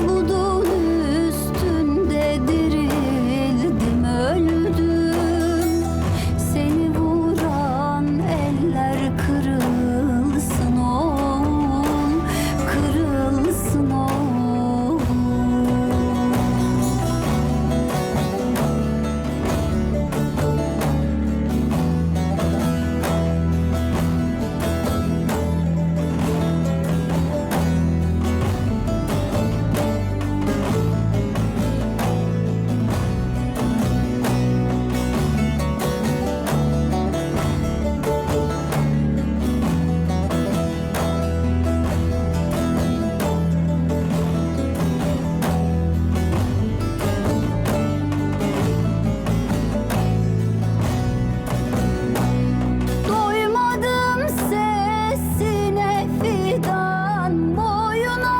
tabutun üstünde dirildim, öldüm. Seni vuran eller kırılsın oğul, kırılsın oğul. Doymadım sesine fidan boyuna,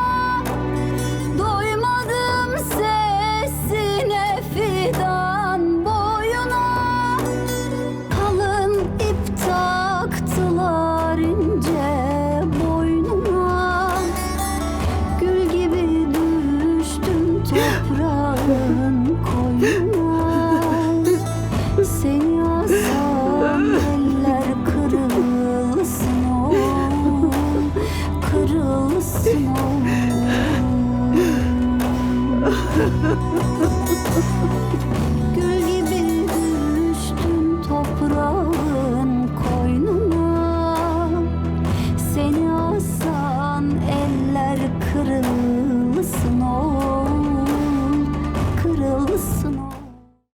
doymadım sesine fidan boyuna. Kalın ip taktılar ince boynuma, gül gibi düştüm toprağın koynuna. Seni asan eller kırılsın oğul, kırılsın oğul. Gül gibi düştüm toprağa.